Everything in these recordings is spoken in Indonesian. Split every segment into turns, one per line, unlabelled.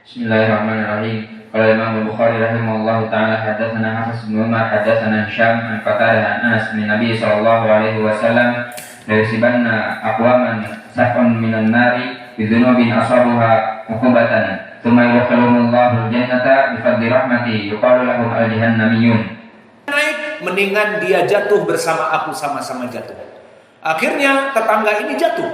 Bismillahirrahmanirrahim. Qala Imam Bukhari rahimahullahu taala hadatsana Hafiz bin Umar hadatsana Hisham an Qatadah an Anas bin Nabi sallallahu alaihi wasallam la yusibanna aqwaman safan minan nari bidunubin asabuha uqubatan thumma yudkhiluhumullahu jannata bi fadli rahmati yuqalu lahum al-jahannamiyun.
Mendingan dia jatuh bersama aku, sama-sama jatuh. Akhirnya tetangga ini jatuh.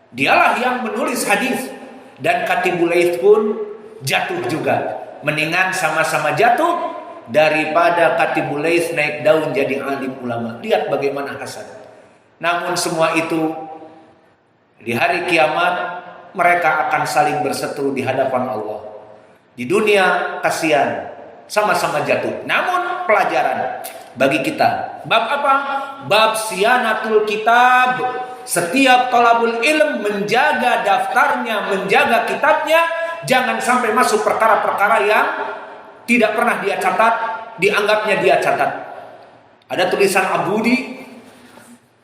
Dialah yang menulis hadis dan Katibul Laits pun jatuh juga. Mendingan sama-sama jatuh daripada Katibul Laits naik daun jadi alim ulama. Lihat bagaimana hasan. Namun semua itu di hari kiamat mereka akan saling berseteru di hadapan Allah. Di dunia kasihan, sama-sama jatuh. Namun pelajaran bagi kita. Bab apa? Bab siyanatul kitab. Setiap thalabul ilm menjaga daftarnya, menjaga kitabnya, jangan sampai masuk perkara-perkara yang tidak pernah dia catat, dianggapnya dia catat. Ada tulisan abudi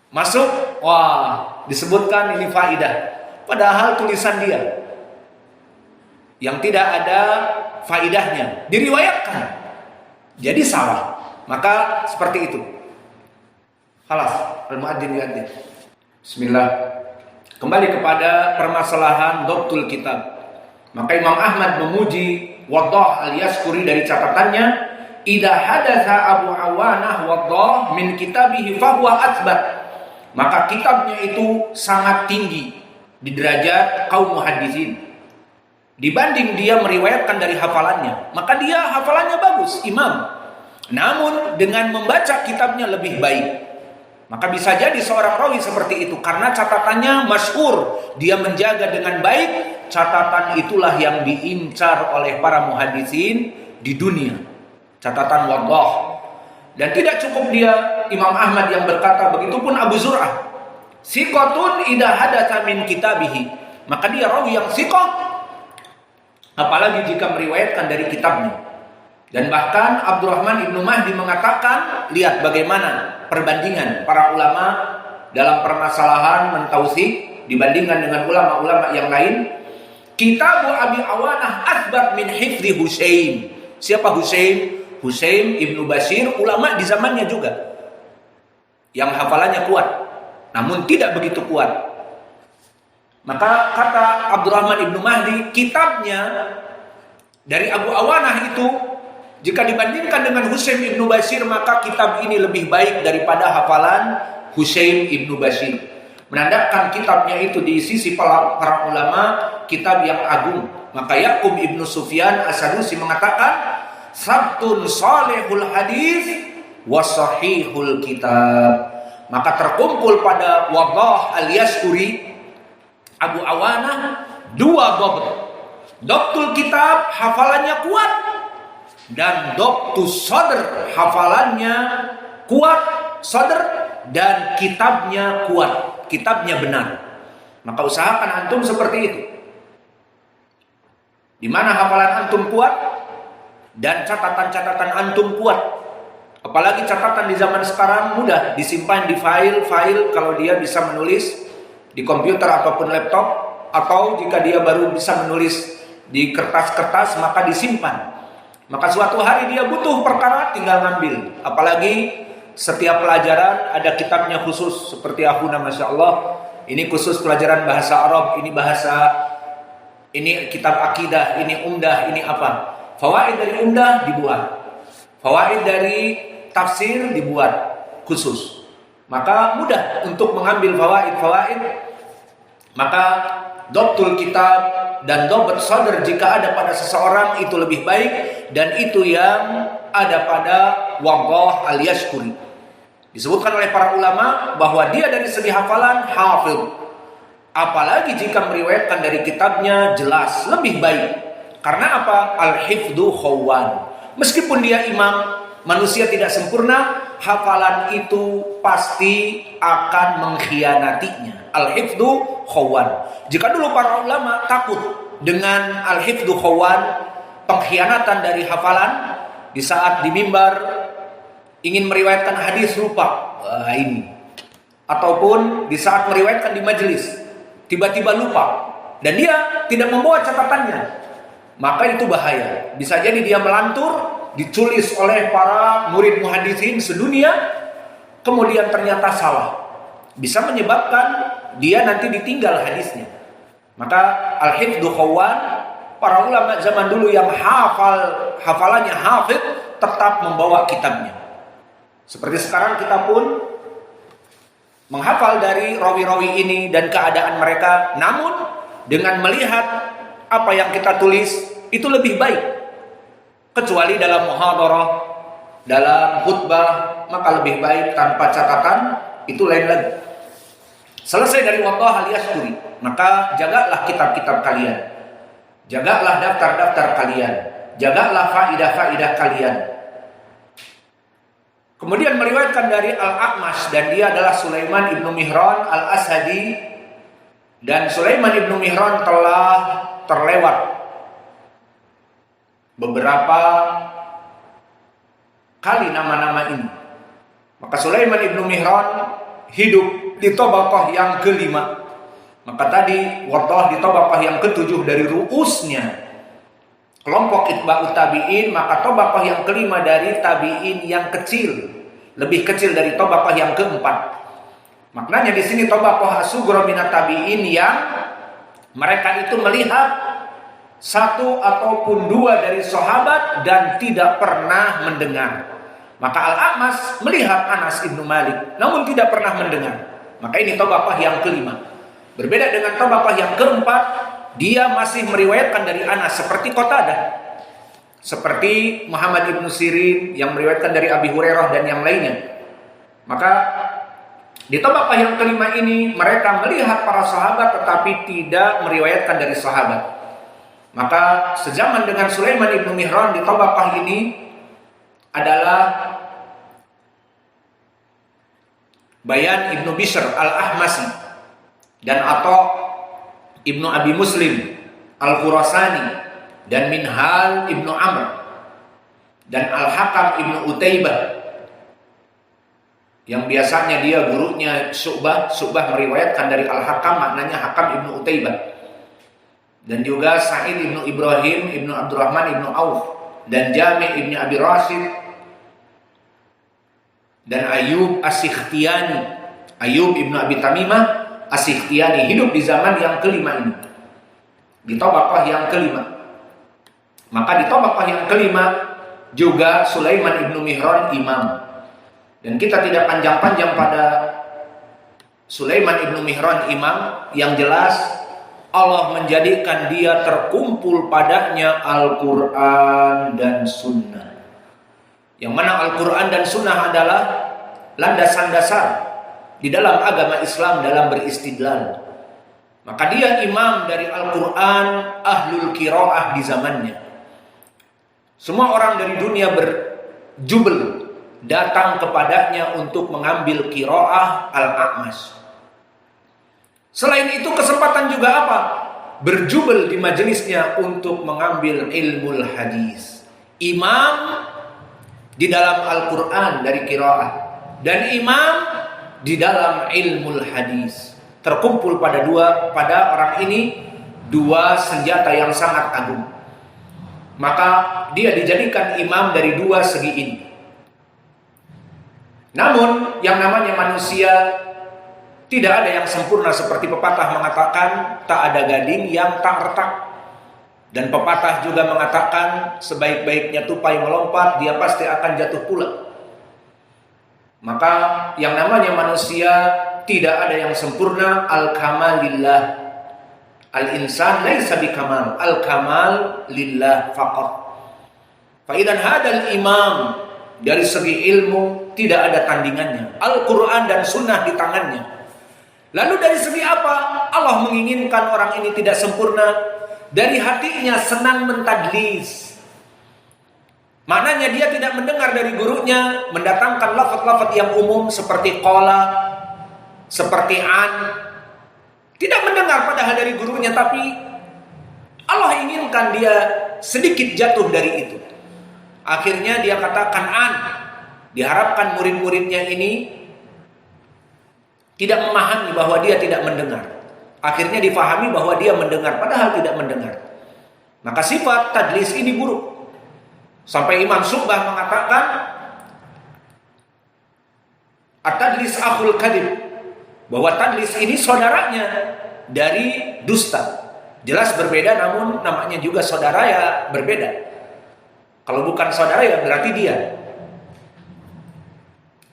masuk, wah, disebutkan ini faidah, padahal tulisan dia yang tidak ada faidahnya diriwayatkan, jadi salah. Maka seperti itu. Khalas, al-muadzin yuadzin. Bismillah. Kembali kepada permasalahan dhabtul kitab. Maka Imam Ahmad memuji Waddah al-Yaskuri dari catatannya, idza hadatsa Abu Awanah Waddah min kitabihi fahuwa atsbat. Maka kitabnya itu sangat tinggi di derajat kaum muhaddisin. Dibanding dia meriwayatkan dari hafalannya, maka dia hafalannya bagus, imam. Namun dengan membaca kitabnya lebih baik. Maka bisa jadi seorang rawi seperti itu karena catatannya masyhur, dia menjaga dengan baik. Catatan itulah yang diincar oleh para muhaddisin di dunia. Catatan Waddah. Dan tidak cukup dia Imam Ahmad yang berkata, begitupun Abu Zur'ah. Siqatun idza hadatsa min kitabihi. Maka dia rawi yang siqah, apalagi jika meriwayatkan dari kitabnya. Dan bahkan Abdurrahman Ibnu Mahdi mengatakan, lihat bagaimana perbandingan para ulama dalam permasalahan mentautsik dibandingkan dengan ulama-ulama yang lain. Kitab Abi Awanah asbat min hifdzi Husain. Siapa Husain? Husain Ibnu Bashir, ulama di zamannya juga, yang hafalannya kuat, namun tidak begitu kuat. Maka kata Abdurrahman Ibnu Mahdi, kitabnya dari Abu Awanah itu, jika dibandingkan dengan Husain Ibnu Bashir, maka kitab ini lebih baik daripada hafalan Husain Ibnu Bashir. Menandakan kitabnya itu di sisi para ulama kitab yang agung. Maka Yaqub Ibnu Sufyan As-Sadusi mengatakan, sabtun salihul hadis wa sahihul kitab. Maka terkumpul pada Waddah al-Yaskuri Abu Awanah dua dhabt. Dhabtul kitab hafalannya kuat, dan dhabtus sadr hafalannya kuat, sadr, dan kitabnya kuat, kitabnya benar. Maka usahakan antum seperti itu. Di mana hafalan antum kuat dan catatan-catatan antum kuat. Apalagi catatan di zaman sekarang mudah disimpan di file-file kalau dia bisa menulis di komputer ataupun laptop, atau jika dia baru bisa menulis di kertas-kertas maka disimpan. Maka suatu hari dia butuh perkara, tinggal ngambil. Apalagi setiap pelajaran ada kitabnya khusus, seperti Akhuna Masya Allah, ini khusus pelajaran bahasa Arab, ini kitab akidah, ini umdah, ini apa. Fawaid dari umdah dibuat, fawaid dari tafsir dibuat khusus. Maka mudah untuk mengambil fawaid. Maka dhabtul kitab dan dhabt sadr jika ada pada seseorang itu lebih baik, dan itu yang ada pada Waddah al-Yaskuri. Disebutkan oleh para ulama bahwa dia dari segi hafalan hafidh. Apalagi jika meriwayatkan dari kitabnya jelas lebih baik. Karena apa? Al-hifdhu khawan. Meskipun dia imam, manusia tidak sempurna, hafalan itu pasti akan mengkhianatinya. Al-hifdhu khawan. Jika dulu para ulama takut dengan al-hifdhu khawan, pengkhianatan dari hafalan, di saat di mimbar ingin meriwayatkan hadis lupa, ini. Ataupun di saat meriwayatkan di majelis tiba-tiba lupa dan dia tidak membawa catatannya, maka itu bahaya. Bisa jadi dia melantur, ditulis oleh para murid muhaditsin sedunia, kemudian ternyata salah. Bisa menyebabkan dia nanti ditinggal hadisnya. Maka al-hifdzu khawwan, para ulama zaman dulu yang hafalannya hafid tetap membawa kitabnya. Seperti sekarang kita pun menghafal dari rawi-rawi ini dan keadaan mereka, namun dengan melihat apa yang kita tulis itu lebih baik. Kecuali dalam muhadarah, dalam khutbah, maka lebih baik tanpa catatan, itu lain lagi. Selesai dari waddah al-yasturi, maka jagalah kitab-kitab kalian, jagalah daftar-daftar kalian, jagalah faidah-faidah kalian. Kemudian meriwayatkan dari Al-A'mash, dan dia adalah Sulaiman ibnu Mihran al-Ashadi, dan Sulaiman ibnu Mihran telah terlewat beberapa kali nama-nama ini. Maka Sulaiman ibnu Mihran hidup di tabaqah yang kelima. Maka tadi Waddah di tabaqah yang ketujuh dari ru'usnya kelompok itba'ut tabi'in, maka tabaqah yang kelima dari tabi'in yang kecil, lebih kecil dari tabaqah yang keempat. Maknanya di sini tabaqah as-sughra minat tabi'in yang mereka itu melihat satu ataupun dua dari sahabat dan tidak pernah mendengar. Maka Al-A'mash melihat Anas ibnu Malik, namun tidak pernah mendengar. Maka ini tabaqah yang kelima. Berbeda dengan tabaqah yang keempat, dia masih meriwayatkan dari Anas seperti Qatadah, seperti Muhammad ibnu Sirin yang meriwayatkan dari Abi Hurairah dan yang lainnya. Maka di tabaqah yang kelima ini mereka melihat para sahabat tetapi tidak meriwayatkan dari sahabat. Maka sezaman dengan Sulaiman ibnu Mihran di tabaqah ini adalah Bayan ibnu Bishr al-Ahmasi dan Atha ibnu Abi Muslim al-Khurasani dan Minhal ibnu Amr dan Al-Hakam ibnu Utaibah yang biasanya dia gurunya Syu'bah meriwayatkan dari Al-Hakam, maknanya Hakam ibnu Utaibah, dan juga Sa'id ibnu Ibrahim ibnu Abdurrahman ibnu Auf dan Jami' ibnu Abi Rashid dan Ayub As-Sikhtiyani, Ayub ibnu Abi Tamimah As-Sikhtiyani hidup di zaman yang kelima ini, di tabaqah yang kelima. Maka di tabaqah yang kelima juga Sulaiman ibnu Mihran imam. Dan kita tidak panjang-panjang pada Sulaiman ibnu Mihran imam, yang jelas Allah menjadikan dia terkumpul padanya Al-Quran dan Sunnah. Yang mana Al-Quran dan Sunnah adalah landasan dasar di dalam agama Islam dalam beristidlal. Maka dia imam dari Al-Quran, ahlul qiraah di zamannya. Semua orang dari dunia berjubel datang kepadanya untuk mengambil qiraah Al-A'mash. Selain itu kesempatan juga apa? Berjubel di majelisnya untuk mengambil ilmu hadis. Imam di dalam Al-Quran dari qiraah dan imam di dalam ilmu hadis. Terkumpul pada orang ini dua senjata yang sangat agung. Maka dia dijadikan imam dari dua segi ini. Namun yang namanya manusia tidak ada yang sempurna, seperti pepatah mengatakan tak ada gading yang tak retak. Dan pepatah juga mengatakan sebaik-baiknya tupai melompat, dia pasti akan jatuh pula. Maka yang namanya manusia tidak ada yang sempurna. Al-kamal lillah. Al-insan laisa bikamal. Al-kamal lillah faqat. Fa idzan hadal imam, dari segi ilmu tidak ada tandingannya. Al-Quran dan Sunnah di tangannya. Lalu dari segi apa? Allah menginginkan orang ini tidak sempurna. Dari hatinya senang mentadlis. Maknanya dia tidak mendengar dari gurunya mendatangkan lafaz-lafaz yang umum seperti qala, seperti an. Tidak mendengar padahal dari gurunya, tapi Allah inginkan dia sedikit jatuh dari itu. Akhirnya dia katakan an. Diharapkan murid-muridnya ini tidak memahami bahwa dia tidak mendengar. Akhirnya difahami bahwa dia mendengar padahal tidak mendengar. Maka sifat tadlis ini buruk. Sampai Imam Syu'bah mengatakan at-tadlis akhul kadhib, bahwa tadlis ini saudaranya dari dusta. Jelas berbeda, namun namanya juga saudara ya berbeda. Kalau bukan saudara ya berarti dia.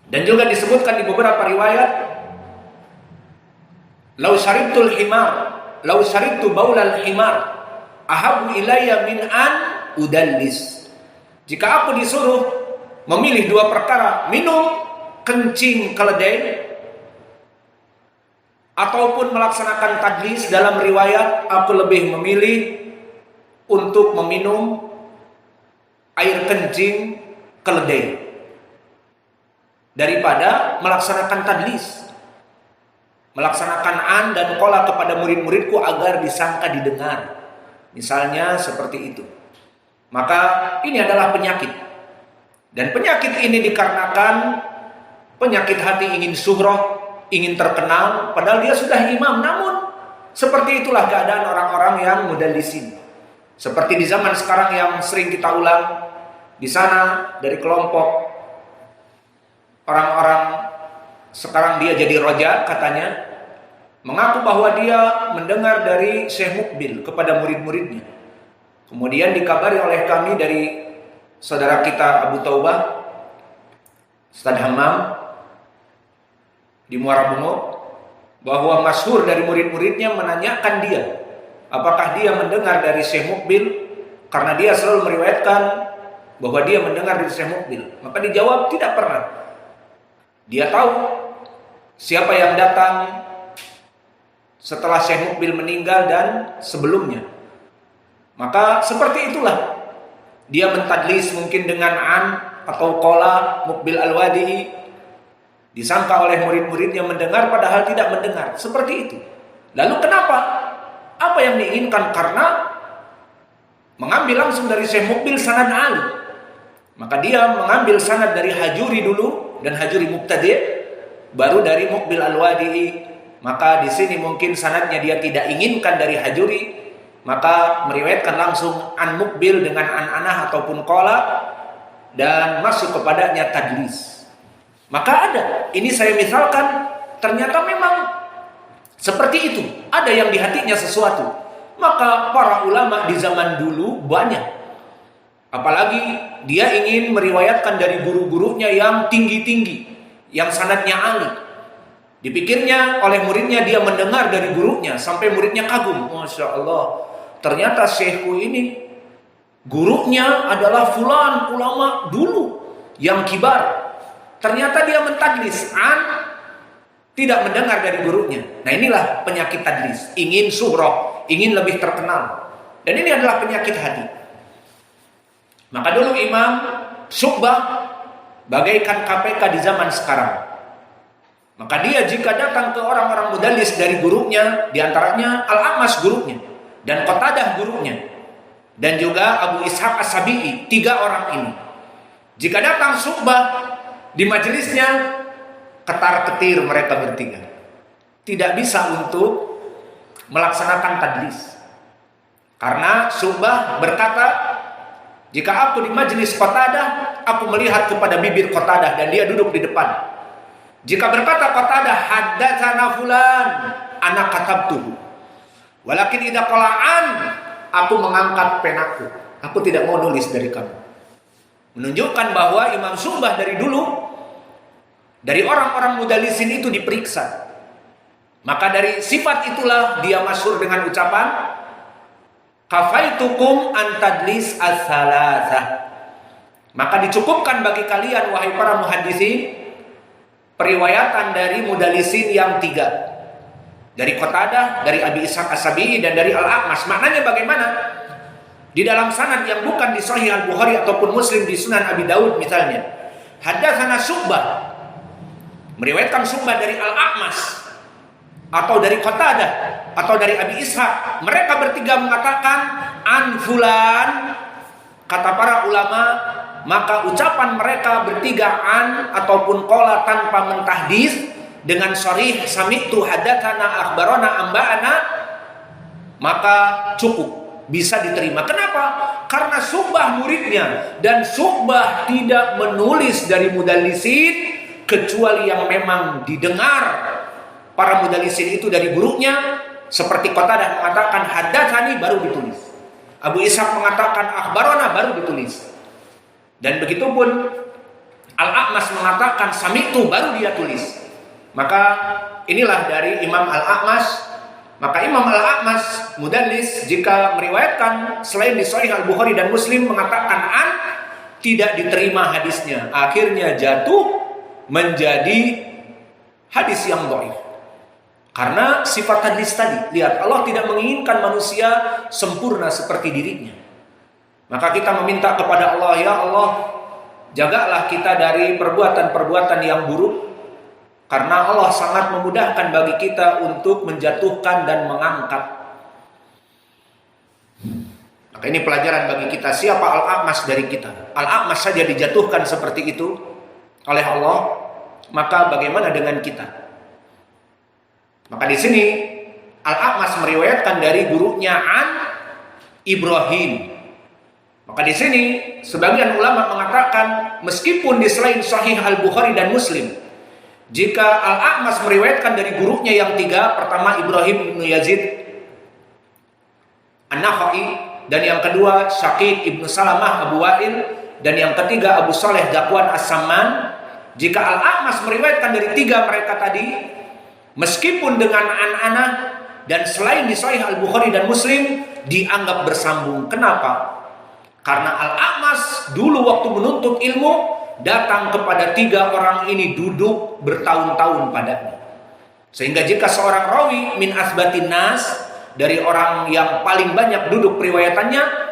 Dan juga disebutkan di beberapa riwayat, lau syaribtul himar, lau syaribtu baulal himar, ahabu ilayya min an udallis. Jika aku disuruh memilih dua perkara, minum kencing keledai ataupun melaksanakan tadlis, dalam riwayat aku lebih memilih untuk meminum air kencing keledai daripada melaksanakan tadlis, melaksanakan an dan qala kepada murid-muridku agar disangka didengar, misalnya seperti itu. Maka ini adalah penyakit, dan penyakit ini dikarenakan penyakit hati ingin syuhrah, ingin terkenal, padahal dia sudah imam. Namun seperti itulah keadaan orang-orang yang mudallisin. Seperti di zaman sekarang yang sering kita ulang, di sana dari kelompok orang-orang sekarang dia jadi roja katanya, mengaku bahwa dia mendengar dari Syekh Mukbil kepada murid-muridnya. Kemudian dikabari oleh kami dari saudara kita Abu Taubah, Ustaz Hammam di Muara Bungo, bahwa masyhur dari murid-muridnya menanyakan dia, apakah dia mendengar dari Syekh Mukbil, karena dia selalu meriwayatkan bahwa dia mendengar dari Syekh Mukbil. Maka dijawab tidak pernah. Dia tahu siapa yang datang setelah Syekh Mukbil meninggal dan sebelumnya. Maka seperti itulah dia mentadlis mungkin dengan an atau qala Mukbil al-Wadi'i, disangka oleh murid-muridnya mendengar padahal tidak mendengar. Seperti itu. Lalu kenapa? Apa yang diinginkan? Karena mengambil langsung dari Syekh Mukbil sanad Ali. Maka dia mengambil sanad dari Hajuri dulu, dan Hajuri Mubtadi', baru dari Mukbil al-Wadi'i. Maka di sini mungkin sanadnya dia tidak inginkan dari Hajuri, maka meriwayatkan langsung an Mukbil dengan an anah ataupun qala, dan masuk kepadanya tadlis. Maka ada, ini saya misalkan, ternyata memang seperti itu. Ada yang di hatinya sesuatu. Maka para ulama di zaman dulu banyak. Apalagi dia ingin meriwayatkan dari guru-gurunya yang tinggi-tinggi, yang sanadnya ali. Dipikirnya oleh muridnya dia mendengar dari gurunya, sampai muridnya kagum. Masya Allah, ternyata syekhku ini gurunya adalah fulan ulama dulu yang kibar. Ternyata dia mentadlis an, tidak mendengar dari gurunya. Nah inilah penyakit tadlis, ingin syuhrah, ingin lebih terkenal. Dan ini adalah penyakit hati. Maka dulu Imam Syu'bah bagaikan KPK di zaman sekarang. Maka dia jika datang ke orang-orang mudallis dari gurunya, diantaranya Al-A'mash gurunya, dan Qatadah gurunya, dan juga Abu Ishaq As-Sabi'i, 3 orang ini. Jika datang Syu'bah di majelisnya, ketar-ketir mereka bertiga. Tidak bisa untuk melaksanakan tadlis. Karena Syu'bah berkata, jika aku di majelis Qatadah, aku melihat kepada bibir Qatadah dan dia duduk di depan. Jika berkata Qatadah, haddatsana fulan, ana katabtuhu. Walakin idza qala'an, aku mengangkat penaku. Aku tidak mau nulis dari kamu. Menunjukkan bahwa Imam Syu'bah dari dulu, dari orang-orang mudallisin itu diperiksa. Maka dari sifat itulah dia masyhur dengan ucapan kafaitukum an tadlis as-salasah. Maka dicukupkan bagi kalian wahai para muhaddisin periwayatan dari mudallisin yang 3. Dari Qatadah, dari Abi Ishaq As-Sabi'i, dan dari Al-A'mash. Maknanya bagaimana? Di dalam sanad yang bukan di Sahih Al-Bukhari ataupun Muslim, di Sunan Abi Daud misalnya, haddatsana Syu'bah, meriwayatkan Syu'bah dari Al-A'mash atau dari Qatadah atau dari Abi Ishaq. Mereka bertiga mengatakan an fulan, kata para ulama, maka ucapan mereka bertiga an ataupun qala tanpa mentahdis dengan sharih sami'tu hadatsana akhbarana amba'ana, maka cukup. bisa diterima. Kenapa? Karena Syu'bah muridnya, dan Syu'bah tidak menulis dari mudallisin kecuali yang memang didengar para mudallisin itu dari gurunya. Seperti Qatadah mengatakan haddatsani baru ditulis, Abu Ishaq mengatakan akhbarana baru ditulis, dan begitu pun Al-A'mas mengatakan sami'tu baru dia tulis. Maka inilah dari Imam Al-A'mas. Maka Imam Al-A'mas mudallis jika meriwayatkan selain di Sahih Al-Bukhari dan Muslim mengatakan an, tidak diterima hadisnya, akhirnya jatuh menjadi hadis yang dhaif. Karena sifat hadis tadi, lihat, Allah tidak menginginkan manusia sempurna seperti dirinya. Maka kita meminta kepada Allah, ya Allah, jagalah kita dari perbuatan-perbuatan yang buruk. Karena Allah sangat memudahkan bagi kita untuk menjatuhkan dan mengangkat. Maka ini pelajaran bagi kita, siapa Al-A'mas dari kita. Al-A'mas saja dijatuhkan seperti itu oleh Allah, maka bagaimana dengan kita? Maka di sini Al-A'mas meriwayatkan dari gurunya an Ibrahim. Maka di sini sebagian ulama mengatakan meskipun di selain Sahih Al-Bukhari dan Muslim, jika Al-A'mas meriwayatkan dari gurunya yang tiga, pertama Ibrahim ibnu Yazid An-Nakhai, dan yang kedua Syaqib ibnu Salamah Abu Wa'il, dan yang ketiga Abu Saleh Zakwan As-Samman. Jika Al-A'mas meriwayatkan dari tiga mereka tadi, meskipun dengan an-ana dan selain di Sahih Al-Bukhari dan Muslim, dianggap bersambung. Kenapa? Karena Al-A'mas dulu waktu menuntut ilmu datang kepada tiga orang ini, duduk bertahun-tahun padanya. Sehingga jika seorang rawi min asbatin nas, dari orang yang paling banyak duduk periwayatannya,